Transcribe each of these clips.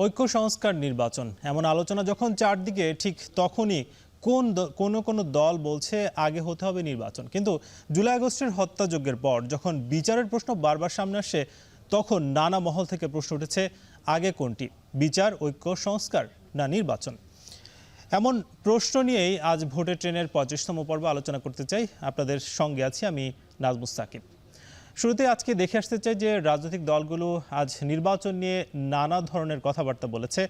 ঐক্য সংস্কার নির্বাচন এমন আলোচনা যখন চারদিকে, ঠিক তখনই কোন দল বলছে আগে হতে হবে নির্বাচন। কিন্তু জুলাই আগস্টের হত্যাযজ্ঞের পর যখন বিচারের প্রশ্ন বারবার সামনে আসে, তখন নানা মহল থেকে প্রশ্ন উঠেছে, আগে কোনটি, বিচার, ঐক্য সংস্কার না নির্বাচন? এমন প্রশ্ন নিয়েই আজ ভোটের ট্রেনের 35তম পর্ব আলোচনা করতে চাই। আপনাদের সঙ্গে আছি আমি নাজমুস সাকিব। শুরুতে আজকে দেখে আসতে চাই যে রাজনৈতিক দলগুলো আজ নির্বাচন নিয়ে নানা ধরনের কথাবার্তা বলেছে।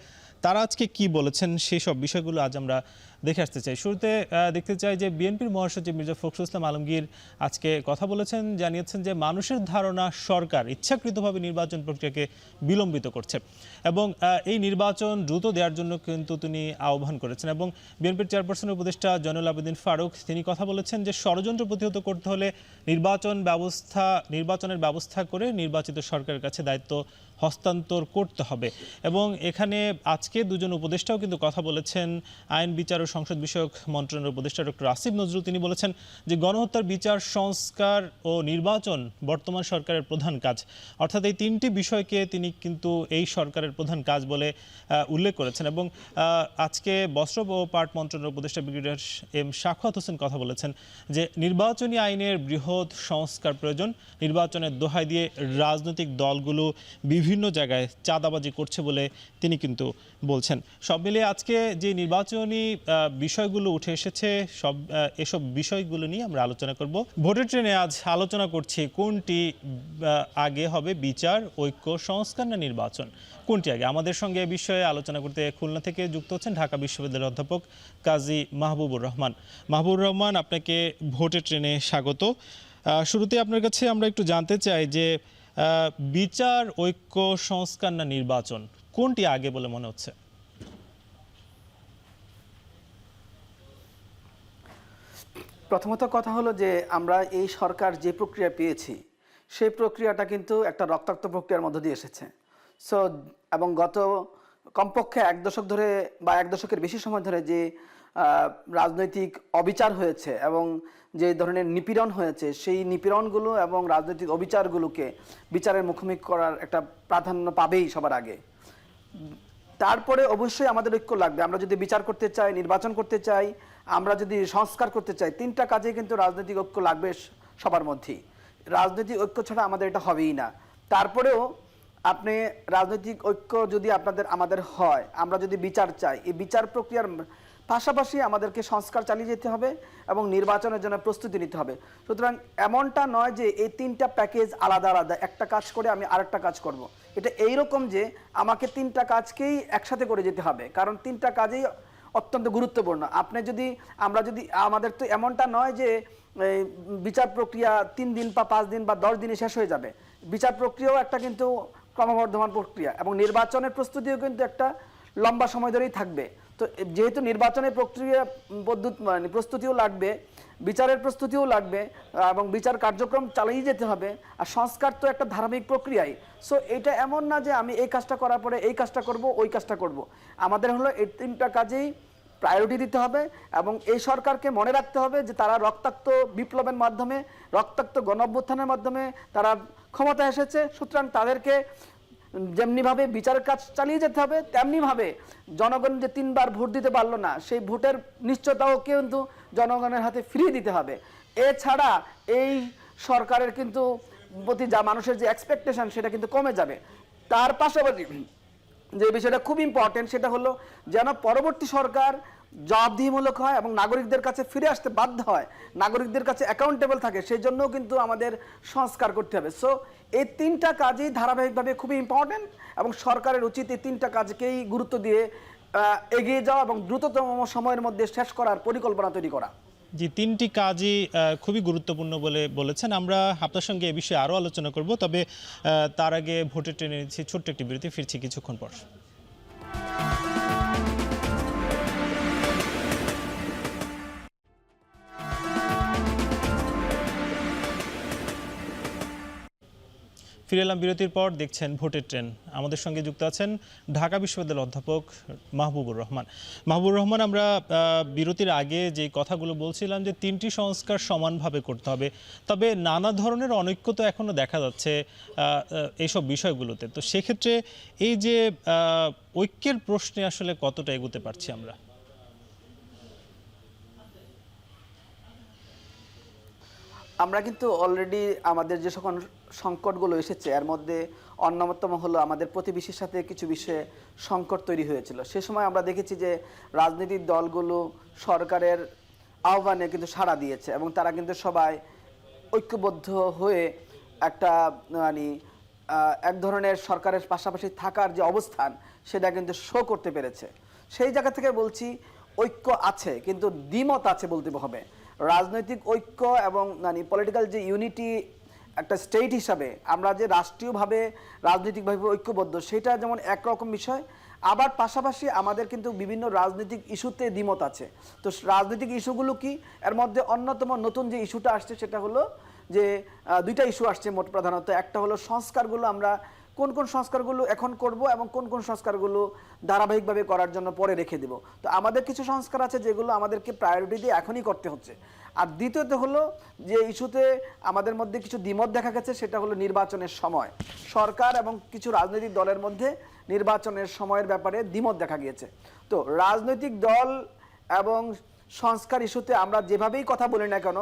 তারা আজকে কি বলেছেন সেই সব বিষয়গুলো আজ আমরা দেখে আসতে চাই। শুরুতে দেখতে চাই যে বিএনপির মহাসচিব মির্জা ফখরুল ইসলাম আলমগীর আজকে কথা বলেছেন, জানিয়েছেন যে মানুষের ধারণা সরকার ইচ্ছাকৃতভাবে নির্বাচন প্রক্রিয়াকে বিলম্বিত করছে এবং এই নির্বাচন দ্রুত দেওয়ার জন্য কিন্তু তিনি আহ্বান করেছেন। এবং বিএনপির চেয়ারপারসনের উপদেষ্টা জয়নুল আবেদিন ফারুক তিনি কথা বলেছেন যে ষড়যন্ত্র প্রতিহত করতে হলে নির্বাচনের ব্যবস্থা করে নির্বাচিত সরকারের কাছে দায়িত্ব হস্তান্তর করতে হবে। এবং এখানে আজকে দুজন উপদেষ্টাও কিন্তু কথা বলেছেন। আইন, বিচার ও সংসদ বিষয়ক মন্ত্রণালয়ের উপদেষ্টা ডক্টর আসিফ নজরুল তিনি বলেছেন যে গণহত্যার বিচার, সংস্কার ও নির্বাচন বর্তমান সরকারের প্রধান কাজ। অর্থাৎ এই তিনটি বিষয়কে তিনি কিন্তু এই সরকারের প্রধান কাজ বলে উল্লেখ করেছেন। এবং আজকে বস্ত্র ও পাট মন্ত্রণালয়ের উপদেষ্টা ব্রিগেডিয়ার এম শাখাওয়াত হোসেন কথা বলেছেন যে নির্বাচনী আইনের বৃহৎ সংস্কার প্রয়োজন। নির্বাচনের দোহাই দিয়ে রাজনৈতিক দলগুলো বিভিন্ন জায়গায় চাঁদাবাজি করছে বলে তিনি কিন্তু বলছেন। সব মিলিয়ে আজকে যে নির্বাচনী বিষয়গুলো উঠে এসেছে, এসব বিষয়গুলো নিয়ে আমরা আলোচনা করব। ভোটের ট্রেনে আজ আলোচনা করছি কোনটি আগে হবে, বিচার, ঐক্য, সংস্কার না নির্বাচন, কোনটি আগে? আমাদের সঙ্গে এ বিষয়ে আলোচনা করতে খুলনা থেকে যুক্ত হচ্ছেন ঢাকা বিশ্ববিদ্যালয়ের অধ্যাপক কাজী মাহবুবুর রহমান। মাহবুবুর রহমান, আপনাকে ভোটের ট্রেনে স্বাগত। শুরুতে আপনার কাছে আমরা একটু জানতে চাই যে বিচার, ঐক্য, সংস্কার না নির্বাচন, কোনটি আগে বলে মনে হচ্ছে? প্রথমত কথা হলো যে আমরা এই সরকার যে প্রক্রিয়া পেয়েছি সেই প্রক্রিয়াটা কিন্তু একটা রক্তাক্ত প্রক্রিয়ার মধ্য দিয়ে এসেছে। এবং গত কমপক্ষে 1 দশক ধরে বা 1 দশকের বেশি সময় ধরে যে রাজনৈতিক অবিচার হয়েছে এবং যে ধরনের নিপীড়ন হয়েছে, সেই নিপীড়নগুলো এবং রাজনৈতিক অবিচারগুলোকে বিচারের মুখোমুখি করার একটা প্রাধান্য পাবেই সবার আগে। তারপরে অবশ্যই আমাদের ঐক্য লাগবে। আমরা যদি বিচার করতে চাই, নির্বাচন করতে চাই, আমরা যদি সংস্কার করতে চাই, 3টা কাজে কিন্তু রাজনৈতিক ঐক্য লাগবে সবার মধ্যেই। রাজনৈতিক ঐক্য ছাড়া আমাদের এটা হবেই না। তারপরেও আপনি রাজনৈতিক ঐক্য যদি আমাদের হয়, আমরা যদি বিচার চাই, এই বিচার প্রক্রিয়ার পাশাপাশি আমাদেরকে সংস্কার চালিয়ে যেতে হবে এবং নির্বাচনের জন্য প্রস্তুতি নিতে হবে। সুতরাং এমনটা নয় যে এই 3টা প্যাকেজ আলাদা আলাদা, একটা কাজ করে আমি আরেকটা কাজ করব। এটা এইরকম যে আমাকে 3টা কাজকেই একসাথে করে যেতে হবে, কারণ 3টা কাজেই অত্যন্ত গুরুত্বপূর্ণ। আমরা যদি আমাদের তো এমনটা নয় যে বিচার প্রক্রিয়া 3 দিন বা 5 দিন বা 10 দিনে শেষ হয়ে যাবে। বিচার প্রক্রিয়াও একটা কিন্তু ক্রমবর্ধমান প্রক্রিয়া এবং নির্বাচনের প্রস্তুতিও কিন্তু একটা লম্বা সময় ধরেই থাকবে। তো যেহেতু নির্বাচনের প্রস্তুতিও লাগবে, বিচারের প্রস্তুতিও লাগবে এবং বিচার কার্যক্রম চালিয়ে যেতে হবে, আর সংস্কার তো একটা ধারাবাহিক প্রক্রিয়াই। এটা এমন না যে আমি এই কাজটা করার পরে এই কাজটা করব, ওই কাজটা করব। আমাদের হলো এই 3টা কাজেই প্রায়োরিটি দিতে হবে এবং এই সরকারকে মনে রাখতে হবে যে তারা রক্তাক্ত বিপ্লবের মাধ্যমে, রক্তাক্ত গণঅভ্যুত্থানের মাধ্যমে তারা ক্ষমতা এসেছে। সুতরাং তাদেরকে যেমনিভাবে বিচারের কাজ চালিয়ে যেতে হবে, তেমনিভাবে জনগণ যে 3বার ভোট দিতে পারলো না, সেই ভোটের নিশ্চয়তাও কিন্তু জনগণের হাতে ফিরিয়ে দিতে হবে। এছাড়া এই সরকারের কিন্তু প্রতি যা মানুষের যে এক্সপেকটেশন সেটা কিন্তু কমে যাবে। তার পাশাপাশি যে বিষয়টা খুব ইম্পর্টেন্ট সেটা হলো যেন পরবর্তী সরকার জবাবদিহিমূলক হয় এবং নাগরিকদের কাছে ফিরে আসতে বাধ্য হয়, নাগরিকদের কাছে অ্যাকাউন্টেবল থাকে, সেই জন্যও কিন্তু আমাদের সংস্কার করতে হবে। এই 3টা কাজই ধারাবাহিকভাবে খুবই ইম্পর্টেন্ট এবং সরকারের উচিত এই 3টা কাজকেই গুরুত্ব দিয়ে এগিয়ে যাওয়া এবং দ্রুততম সময়ের মধ্যে শেষ করার পরিকল্পনা তৈরি করা। জি, 3টি কাজই খুবই গুরুত্বপূর্ণ বলে বলেছেন। আমরা আপনার সঙ্গে এ বিষয়ে আরও আলোচনা করব, তবে তার আগে ভোটের ট্রেনে নিচ্ছি ছোট্ট একটি বিরতি, ফিরছি কিছুক্ষণ পর। ফিরে এলাম বিরতির পর, দেখছেন ভোটের ট্রেন। আমাদের সঙ্গে যুক্ত আছেন ঢাকা বিশ্ববিদ্যালয়ের অধ্যাপক মাহবুবুর রহমান। মাহবুবুর রহমান, আমরা বিরতির আগে যে কথাগুলো বলছিলাম যে 3টি সংস্কার সমানভাবে করতে হবে, তবে নানা ধরনের অনৈক্য তো এখনো দেখা যাচ্ছে এইসব বিষয়গুলোতে। তো সেক্ষেত্রে এই যে ঐক্যের প্রশ্নে আসলে কতটা এগোতে পারছি আমরা? আমরা কিন্তু অলরেডি আমাদের যে সকল সংকটগুলো এসেছে এর মধ্যে অন্যতম হলো আমাদের প্রতিবেশীর সাথে কিছু বিষয়ে সংকট তৈরি হয়েছিল। সে সময় আমরা দেখেছি যে রাজনৈতিক দলগুলো সরকারের আহ্বানে কিন্তু সাড়া দিয়েছে এবং তারা কিন্তু সবাই ঐক্যবদ্ধ হয়ে একটা মানে এক ধরনের সরকারের পাশাপাশি থাকার যে অবস্থান সেটা কিন্তু শো করতে পেরেছে। সেই জায়গা থেকে বলছি ঐক্য আছে, কিন্তু দ্বিমত আছে বলতে হবে। রাজনৈতিক ঐক্য এবং মানে পলিটিক্যাল যে ইউনিটি একটা স্টেট হিসাবে আমরা যে রাষ্ট্রীয়ভাবে রাজনৈতিকভাবে ঐক্যবদ্ধ সেটা যেমন একরকম বিষয়, আবার পাশাপাশি আমাদের কিন্তু বিভিন্ন রাজনৈতিক ইস্যুতে দ্বিমত আছে। তো রাজনৈতিক ইস্যুগুলো কি, এর মধ্যে অন্যতম নতুন যে ইস্যুটা আসছে সেটা হলো যে দুইটা ইস্যু আসছে মোট প্রধানত। একটা হলো সংস্কারগুলো আমরা কোন কোন সংস্কারগুলো এখন করব এবং কোন কোন সংস্কারগুলো ধারাবাহিকভাবে করার জন্য পরে রেখে দেব। তো আমাদের কিছু সংস্কার আছে যেগুলো আমাদেরকে প্রায়োরিটি দিয়ে এখনই করতে হচ্ছে। আর দ্বিতীয়ত হলো যে ইস্যুতে আমাদের মধ্যে কিছু দ্বিমত দেখা গেছে সেটা হলো নির্বাচনের সময়। সরকার এবং কিছু রাজনৈতিক দলের মধ্যে নির্বাচনের সময়ের ব্যাপারে দ্বিমত দেখা গিয়েছে। তো রাজনৈতিক দল এবং সংস্কার ইস্যুতে আমরা যেভাবেই কথা বলি না কেন,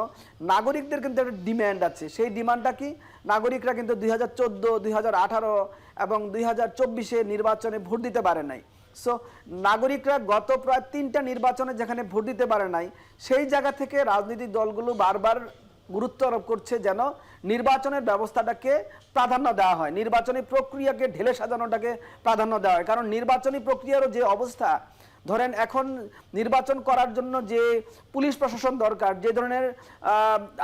নাগরিকদের কিন্তু একটা ডিমান্ড আছে। সেই ডিমান্ডটা কি, নাগরিকরা কিন্তু 2014, 2018 এবং 2024 নির্বাচনে ভোট দিতে পারে নাই। সো নাগরিকরা গত প্রায় 3টা নির্বাচনে যেখানে ভোট দিতে পারে নাই, সেই জায়গা থেকে রাজনৈতিক দলগুলো বারবার গুরুত্ব আরোপ করছে যেন নির্বাচনের ব্যবস্থাটাকে প্রাধান্য দেওয়া হয়, নির্বাচনী প্রক্রিয়াকে ঢেলে সাজানোটাকে প্রাধান্য দেওয়া হয়। কারণ নির্বাচনী প্রক্রিয়ারও যে অবস্থা, ধরেন এখন নির্বাচন করার জন্য যে পুলিশ প্রশাসন দরকার, যে ধরনের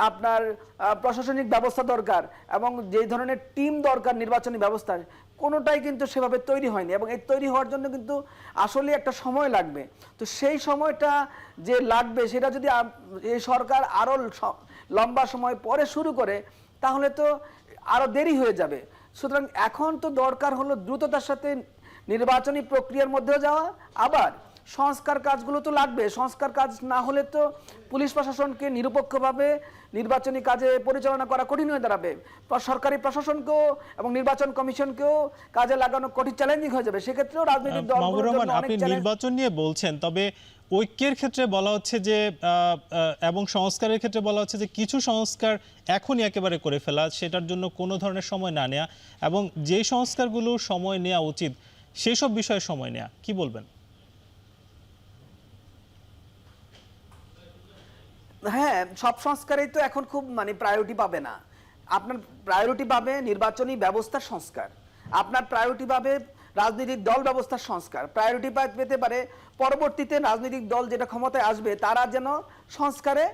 আপনার প্রশাসনিক ব্যবস্থা দরকার এবং যে ধরনের টিম দরকার নির্বাচনী ব্যবস্থার, কোনোটাই কিন্তু সেভাবে তৈরি হয়নি এবং এই তৈরি হওয়ার জন্য কিন্তু আসলে একটা সময় লাগবে। তো সেই সময়টা যে লাগবে সেটা যদি এই সরকার আরও লম্বা সময় পরে শুরু করে তাহলে তো আরও দেরি হয়ে যাবে। সুতরাং এখন তো দরকার হলো দ্রুততার সাথে নির্বাচনী প্রক্রিয়ার মধ্যেও যাওয়া, আবার সংস্কার কাজগুলো তো লাগবে। সংস্কার কাজ না হলে তো পুলিশ প্রশাসনকে নিরপেক্ষভাবে নির্বাচনী কাজে পরিচালনা করা কঠিন হয়ে দাঁড়াবে। সরকারি প্রশাসনকেও এবং নির্বাচন কমিশনকেও কাজে লাগানো কঠিন, চ্যালেঞ্জিং হয়ে যাবে। সেক্ষেত্রেও রাজনৈতিক দলগুলোর জন্য অনেক আপনি চ্যালেঞ্জ। নির্বাচন নিয়ে বলছেন, তবে ঐক্যের ক্ষেত্রে বলা হচ্ছে যে এবং সংস্কারের ক্ষেত্রে বলা হচ্ছে যে কিছু সংস্কার এখনই একেবারে করে ফেলা, সেটার জন্য কোনো ধরনের সময় না নেওয়া, এবং যে সংস্কারগুলো সময় নেওয়া উচিত সেই সব বিষয়ে সময় নেওয়া। কি বলবেন? হ্যাঁ, সব সংস্কারেই তো এখন খুব মানে প্রায়োরিটি পাবে না। আপনার প্রায়োরিটি পাবে নির্বাচনী ব্যবস্থার সংস্কার, আপনার প্রায়োরিটি পাবে রাজনৈতিক দল ব্যবস্থার সংস্কার, প্রায়োরিটি পেতে পারে পরবর্তীতে রাজনৈতিক দল যেটা ক্ষমতায় আসবে তারা যেন সংস্কারে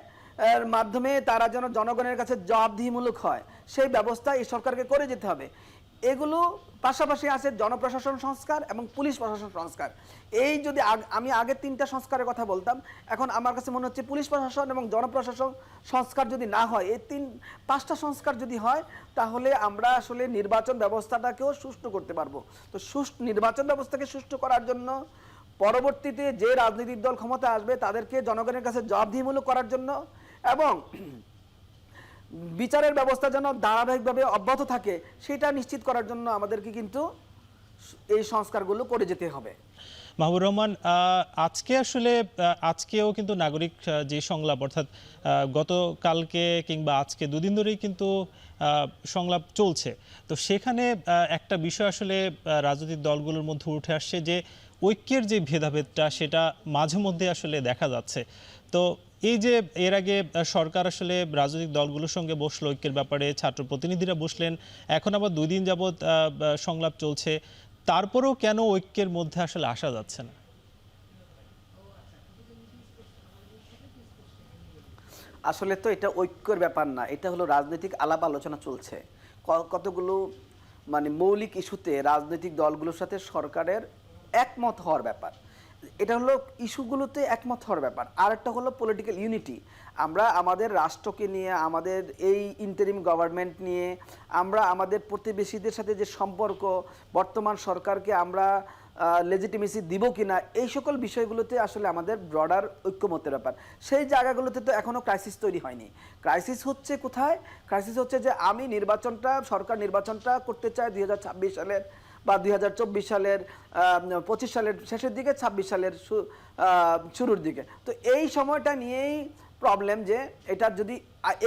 মাধ্যমে তারা যেন জনগণের কাছে জবাবদিহিমূলক হয়, সেই ব্যবস্থা এই সরকারকে করে যেতে হবে। এগুলো পাশাপাশি আছে জনপ্রশাসন সংস্কার এবং পুলিশ প্রশাসন সংস্কার। এই যদি আমি আগে 3টা সংস্কারের কথা বলতাম, এখন আমার কাছে মনে হচ্ছে পুলিশ প্রশাসন এবং জনপ্রশাসন সংস্কার যদি না হয়, এই 5টা সংস্কার যদি হয় তাহলে আমরা আসলে নির্বাচন ব্যবস্থাটাকেও সুষ্ঠু করতে পারবো। তো নির্বাচন ব্যবস্থাকে সুষ্ঠু করার জন্য পরবর্তীতে যে রাজনৈতিক দল ক্ষমতা আসবে তাদেরকে জনগণের কাছে জবাবদিহিমূলক করার জন্য এবং বিচারের ব্যবস্থা যেন ধারাবাহিকভাবে অব্যাহত থাকে সেটা নিশ্চিত করার জন্য আমাদেরকে কিন্তু এই সংস্কারগুলো করে যেতে হবে। মাহবুবুর রহমান, আজকে আসলে আজকেও কিন্তু নাগরিক যে সংলাপ, অর্থাৎ গতকালকে কিংবা আজকে দুদিন ধরেই কিন্তু সংলাপ চলছে। তো সেখানে একটা বিষয় আসলে রাজনৈতিক দলগুলোর মধ্যে উঠে আসছে যে ঐক্যের যে ভেদাভেদটা সেটা মাঝে মধ্যে আসলে দেখা যাচ্ছে। তো এই যে এর আগে সরকার আসলে রাজনৈতিক দলগুলোর সঙ্গে বসলো ঐক্যের ব্যাপারে, ছাত্র প্রতিনিধিরা বসলেন, এখন আবার 2 দিন যাবৎ সংলাপ চলছে, তারপরেও কেন ঐক্যের মধ্যে আসলে আসা যাচ্ছে না? আসলে তো এটা ঐক্যের ব্যাপার না, এটা হলো রাজনৈতিক আলাপ আলোচনা চলছে। কতগুলো মানে মৌলিক ইস্যুতে রাজনৈতিক দলগুলোর সাথে সরকারের একমত হওয়ার ব্যাপার। এটা হলো ইস্যুগুলোতে একমত হওয়ার ব্যাপার। আর একটা হলো পলিটিক্যাল ইউনিটি। আমরা আমাদের রাষ্ট্রকে নিয়ে, আমাদের এই ইন্টারিম গভর্নমেন্ট নিয়ে, আমরা আমাদের প্রতিবেশীদের সাথে যে সম্পর্ক, বর্তমান সরকারকে আমরা লেজিটিমেসি দিব কিনা, এই সকল বিষয়গুলোতে আসলে আমাদের ব্রডার ঐক্যমতের ব্যাপার। সেই জায়গাগুলোতে তো এখনো ক্রাইসিস তৈরি হয়নি। ক্রাইসিস হচ্ছে কোথায়? ক্রাইসিস হচ্ছে যে আমি সরকার নির্বাচনটা করতে চায় 2026 সালের বা 2024 সালের 25 সালের শেষের দিকে, 26 সালের শুরুর দিকে। তো এই সময়টা নিয়েই প্রবলেম, যে এটা যদি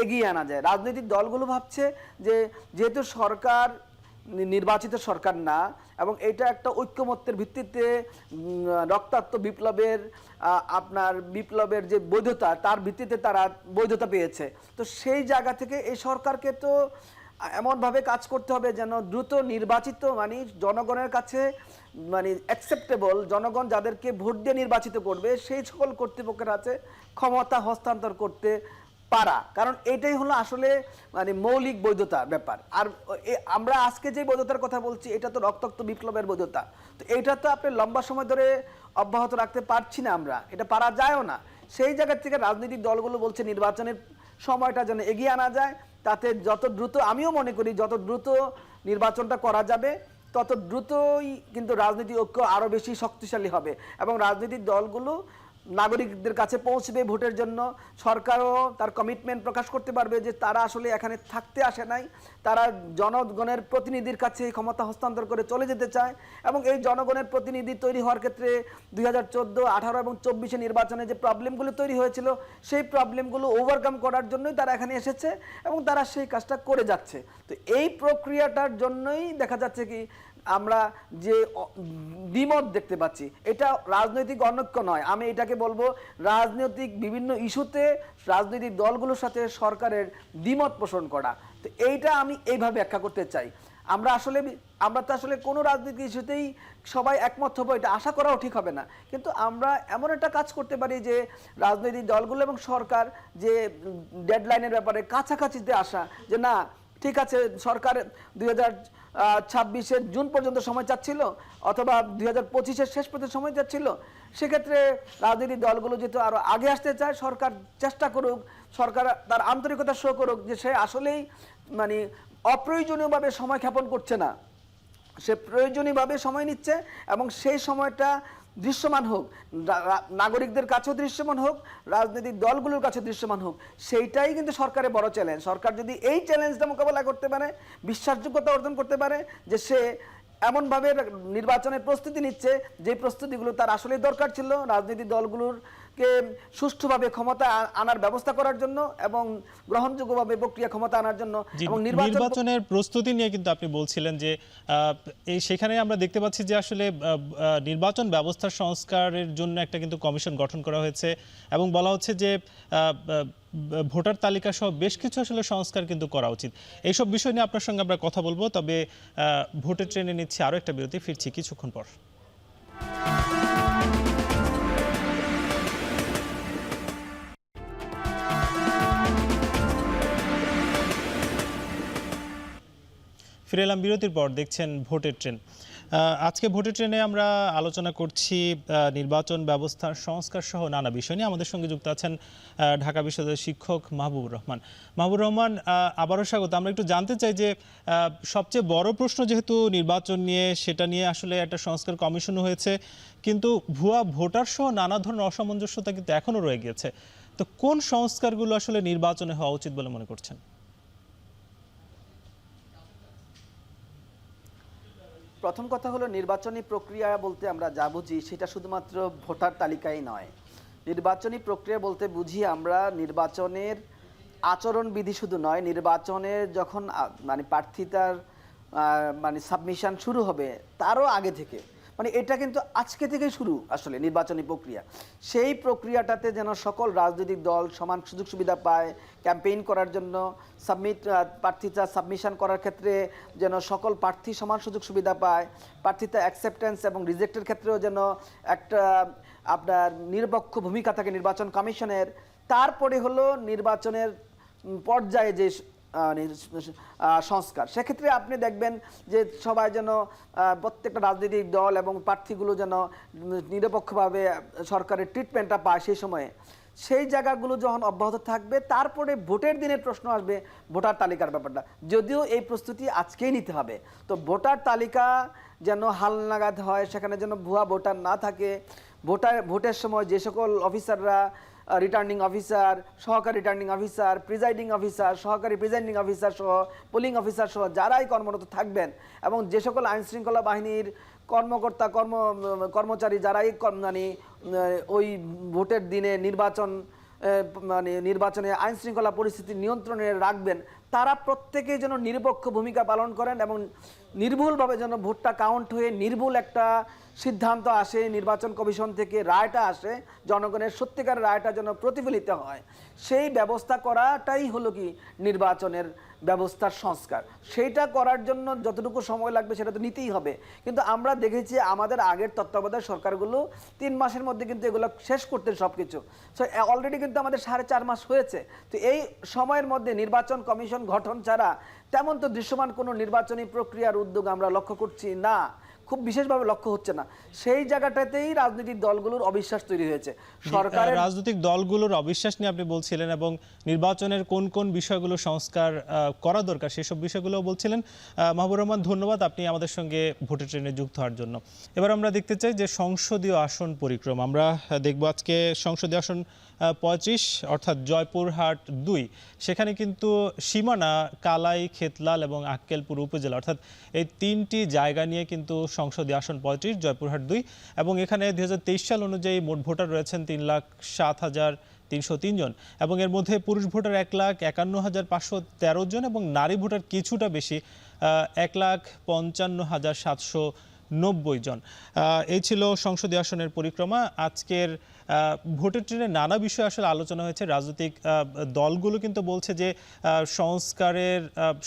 এগিয়ে আনা যায়। রাজনৈতিক দলগুলো ভাবছে যে যেহেতু সরকার নির্বাচিত সরকার না, এবং এটা একটা ঐক্যমত্যের ভিত্তিতে রক্তাক্ত বিপ্লবের যে বৈধতা, তার ভিত্তিতে তারা বৈধতা পেয়েছে। তো সেই জায়গা থেকে এই সরকারকে তো এমনভাবে কাজ করতে হবে যেন দ্রুত নির্বাচিত, মানে জনগণের কাছে মানে অ্যাকসেপ্টেবল, জনগণ যাদেরকে ভোট দিয়ে নির্বাচিত করবে সেই সকল কর্তৃপক্ষের কাছে ক্ষমতা হস্তান্তর করতে পারা। কারণ এটাই হলো আসলে মানে মৌলিক বৈধতার ব্যাপার। আর আমরা আজকে যে বৈধতার কথা বলছি, এটা তো রক্তাক্ত বিপ্লবের বৈধতা। তো এইটা তো আপনি লম্বা সময় ধরে অব্যাহত রাখতে পারছি না, আমরা এটা পারা যায়ও না। সেই জায়গা থেকে রাজনৈতিক দলগুলো বলছে নির্বাচনের সময়টা যেন এগিয়ে আনা যায়, তাতে যত দ্রুত, আমিও মনে করি যত দ্রুত নির্বাচনটা করা যাবে তত দ্রুতই কিন্তু রাজনৈতিক ঐক্য আরও বেশি শক্তিশালী হবে, এবং রাজনৈতিক দলগুলো নাগরিকদের কাছে পৌঁছবে ভোটের জন্য। সরকারও তার কমিটমেন্ট প্রকাশ করতে পারবে যে তারা আসলে এখানে থাকতে আসে নাই, তারা জনগণের প্রতিনিধির কাছে ক্ষমতা হস্তান্তর করে চলে যেতে চায়। এবং এই জনগণের প্রতিনিধি তৈরি হওয়ার ক্ষেত্রে 2014, 18 এবং 24 নির্বাচনে যে প্রবলেমগুলো তৈরি হয়েছিল, সেই প্রবলেমগুলো ওভারকাম করার জন্যই তারা এখানে এসেছে, এবং তারা সেই কাজটা করে যাচ্ছে। তো এই প্রক্রিয়াটার জন্যই দেখা যাচ্ছে কি আমরা যে দ্বিমত দেখতে পাচ্ছি, এটা রাজনৈতিক অনৈক্য নয়, আমি এটাকে বলবো রাজনৈতিক বিভিন্ন ইস্যুতে রাজনৈতিক দলগুলোর সাথে সরকারের দ্বিমত পোষণ করা। তো এইটা আমি এইভাবে ব্যাখ্যা করতে চাই। আমরা তো আসলে কোনো রাজনৈতিক ইস্যুতেই সবাই একমত হবো, এটা আশা করাও ঠিক হবে না। কিন্তু আমরা এমন একটা কাজ করতে পারি যে রাজনৈতিক দলগুলো এবং সরকার যে ডেডলাইনের ব্যাপারে কাছাকাছিতে আসা, যে না ঠিক আছে, সরকার 2026 জুন পর্যন্ত সময় চাচ্ছিল, অথবা 2025 শেষ পর্যন্ত সময় চাচ্ছিল। সেক্ষেত্রে রাজনৈতিক দলগুলো যেহেতু আরো আগে আসতে চায়, সরকার চেষ্টা করুক, সরকার তার আন্তরিকতা শো করুক যে সে আসলেই মানে অপ্রয়োজনীয়ভাবে সময় ক্ষেপণ করছে না, সে প্রয়োজনীয়ভাবে সময় নিচ্ছে, এবং সেই সময়টা দৃশ্যমান হোক, নাগরিকদের কাছেও দৃশ্যমান হোক, রাজনৈতিক দলগুলোর কাছে দৃশ্যমান হোক। সেইটাই কিন্তু সরকারের বড় চ্যালেঞ্জ। সরকার যদি এই চ্যালেঞ্জটা মোকাবেলা করতে পারে, বিশ্বাসযোগ্যতা অর্জন করতে পারে যে সে এমনভাবে নির্বাচনের প্রস্তুতি নিচ্ছে যে প্রস্তুতিগুলো তার আসলেই দরকার ছিল রাজনৈতিক দলগুলোকে সুষ্ঠুভাবে ক্ষমতা আনার ব্যবস্থা করার জন্য, এবং গ্রহণযোগ্যভাবে প্রক্রিয়া ক্ষমতা আনার জন্য, এবং নির্বাচনের প্রস্তুতি নিয়ে কিন্তু আপনি বলছিলেন যে সেখানে আমরা দেখতে পাচ্ছি যে আসলে নির্বাচন ব্যবস্থার সংস্কারের জন্য একটা কিন্তু কমিশন গঠন করা হয়েছে, এবং বলা হচ্ছে যে ভোটার তালিকা সহ বেশ কিছু আসলে সংস্কার কিন্তু করা উচিত। এইসব বিষয় নিয়ে আপনার সঙ্গে আমরা কথা বলবো, তবে ভোটের ট্রেনে নিচ্ছি আরো একটা বিরতি, ফিরছি কিছুক্ষণ পর। ফিরে এলাম বিরতির পর, দেখছেন ভোটের ট্রেন। আজকে ভোটের ট্রেনে আমরা আলোচনা করছি নির্বাচন ব্যবস্থার সংস্কার সহ নানা বিষয় নিয়ে। আমাদের সঙ্গে যুক্ত আছেন ঢাকা বিশ্ববিদ্যালয়ের শিক্ষক মাহবুবুর রহমান। মাহবুবুর রহমান, আবারও স্বাগত। আমরা একটু জানতে চাই যে সবচেয়ে বড় প্রশ্ন যেহেতু নির্বাচন নিয়ে, সেটা নিয়ে আসলে একটা সংস্কার কমিশনও হয়েছে, কিন্তু ভুয়া ভোটার সহ নানা ধরনের অসামঞ্জস্যতা কিন্তু এখনো রয়ে গেছে। তো কোন সংস্কারগুলো আসলে নির্বাচনে হওয়া উচিত বলে মনে করছেন? প্রথম কথা হলো, নির্বাচনী প্রক্রিয়া বলতে আমরা যা বুঝি সেটা শুধুমাত্র ভোটার তালিকাই নয়। নির্বাচনী প্রক্রিয়া বলতে বুঝি আমরা নির্বাচনের আচরণবিধি শুধু নয়, নির্বাচনের যখন মানে প্রার্থিতার মানে সাবমিশন শুরু হবে তারও আগে থেকে, মানে এটা কিন্তু আজকে থেকেই শুরু আসলে নির্বাচনী প্রক্রিয়া। সেই প্রক্রিয়াটাতে যেন সকল রাজনৈতিক দল সমান সুযোগ সুবিধা পায় ক্যাম্পেইন করার জন্য, প্রার্থিতা সাবমিশন করার ক্ষেত্রে যেন সকল প্রার্থী সমান সুযোগ সুবিধা পায়, প্রার্থিতা অ্যাকসেপ্টেন্স এবং রিজেক্টের ক্ষেত্রেও যেন একটা আপনার নিরপেক্ষ ভূমিকা থাকে নির্বাচন কমিশনের। তারপরে হলো নির্বাচনের পর্যায়ে যে সংস্কার। সেক্ষেত্রে আপনি দেখবেন যে সবাই যেন প্রত্যেকটা রাজনৈতিক দল এবং প্রার্থীগুলো যেন নিরপেক্ষভাবে সরকারের ট্রিটমেন্টটা পায় সেই সময়ে। সেই জায়গাগুলো যখন অব্যাহত থাকবে, তারপরে ভোটের দিনের প্রশ্ন আসবে ভোটার তালিকার ব্যাপারটা। যদিও এই প্রস্তুতি আজকেই নিতে হবে, তো ভোটার তালিকা যেন হালনাগাদ হয়, সেখানে যেন ভুয়া ভোটার না থাকে। ভোটের সময় যে সকল অফিসাররা, রিটার্নিং অফিসার, সহকারী রিটার্নিং অফিসার, প্রিজাইডিং অফিসার, সহকারী প্রিজাইডিং অফিসার সহ, পোলিং অফিসার সহ যারাই কর্মরত থাকবেন, এবং যে সকল আইনশৃঙ্খলা বাহিনীর কর্মকর্তা কর্মচারী যারাই মানে ওই ভোটের দিনে নির্বাচনে আইনশৃঙ্খলা পরিস্থিতি নিয়ন্ত্রণে রাখবেন, তারা প্রত্যেকেই যেন নিরপেক্ষ ভূমিকা পালন করেন এবং নির্ভুলভাবে যেন ভোটটা কাউন্ট হয়ে নির্ভুল একটা সিদ্ধান্ত আসে, নির্বাচন কমিশন থেকে রায়টা আসে, জনগণের সত্যিকার রায়টা যেন প্রতিফলিত হয়। সেই ব্যবস্থা করাটাই হলো কি নির্বাচনের ব্যবস্থার সংস্কার। সেইটা করার জন্য যতটুকু সময় লাগবে সেটা তো নিতেই হবে। কিন্তু আমরা দেখেছি আমাদের আগের তত্ত্বাবধায়ক সরকারগুলো 3 মাসের মধ্যে কিন্তু এগুলো শেষ করতেন সব কিছু। সো অলরেডি কিন্তু আমাদের 4.5 মাস হয়েছে। তো এই সময়ের মধ্যে নির্বাচন কমিশন গঠন ছাড়া তেমন তো দৃশ্যমান কোনো নির্বাচনী প্রক্রিয়ার উদ্যোগ আমরা লক্ষ্য করছি না, খুব বিশেষভাবে লক্ষ্য হচ্ছে না। সেই জায়গাটাতেই রাজনৈতিক দলগুলোর অবিশ্বাস তৈরি হয়েছে। সরকারের রাজনৈতিক দলগুলোর অবিশ্বাস নিয়ে আপনি বলছিলেন, এবং নির্বাচনের কোন কোন বিষয়গুলো সংস্কার করা দরকার সেসব বিষয়গুলো বলছিলেন। মাহবুবুর রহমান, ধন্যবাদ আপনি আমাদের সঙ্গে ভোটের ট্রেনে যুক্ত হওয়ার জন্য। এবার আমরা দেখতে চাই যে সংসদীয় আসন পরিক্রমা। আমরা দেখব আজকে সংসদীয় আসন 35 অর্থাৎ জয়পুরহাট 2, সেখানে কিন্তু সীমানা কালাই, খেতলাল এবং আক্কেলপুর উপজেলা, অর্থাৎ এই 3টি জায়গা নিয়ে কিন্তু সংসদীয় আসন 35 জয়পুরহাট 2, এবং এখানে 2023 সাল অনুযায়ী মোট ভোটার রয়েছেন 3,07,303 জন, এবং এর মধ্যে পুরুষ ভোটার 1,51,513 জন এবং নারী ভোটার কিছুটা বেশি 1,55,790 জন। এই ছিল সংসদীয় আসনের পরিক্রমা। আজকের ভোটের ট্রেনে নানা বিষয় আসলে আলোচনা হয়েছে। রাজনৈতিক দলগুলো কিন্তু বলছে যে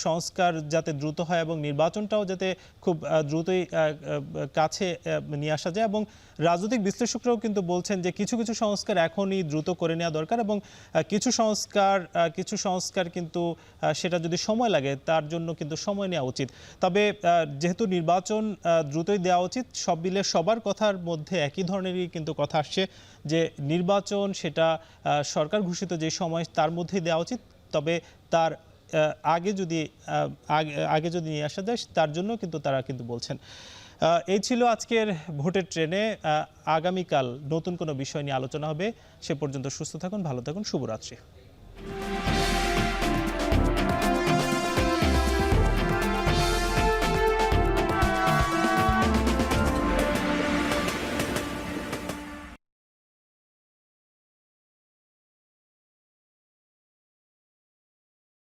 সংস্কার যাতে দ্রুত হয় এবং নির্বাচনটাও যাতে খুব দ্রুতই কাছে নিয়ে আসা যায়, এবং রাজনৈতিক বিশ্লেষকরাও কিন্তু বলছেন যে কিছু কিছু সংস্কার এখনই দ্রুত করে নেওয়া দরকার, এবং কিছু সংস্কার কিন্তু সেটা যদি সময় লাগে তার জন্য কিন্তু সময় নেওয়া উচিত। তবে যেহেতু নির্বাচন দ্রুতই দেওয়া উচিত, সব মিলে সবার কথার মধ্যে একই ধরনেরই কিন্তু কথা আসছে যে নির্বাচন সেটা সরকার ঘোষিত যে সময় তার মধ্যেই দেওয়া উচিত, তবে তার আগে যদি নিয়ে আসা যায় তার জন্য কিন্তু তারা কিন্তু বলছেন। এই ছিল আজকের ভোটের ট্রেনে। আগামীকাল নতুন কোনো বিষয় নিয়ে আলোচনা হবে। সে পর্যন্ত সুস্থ থাকুন, ভালো থাকুন, শুভরাত্রি।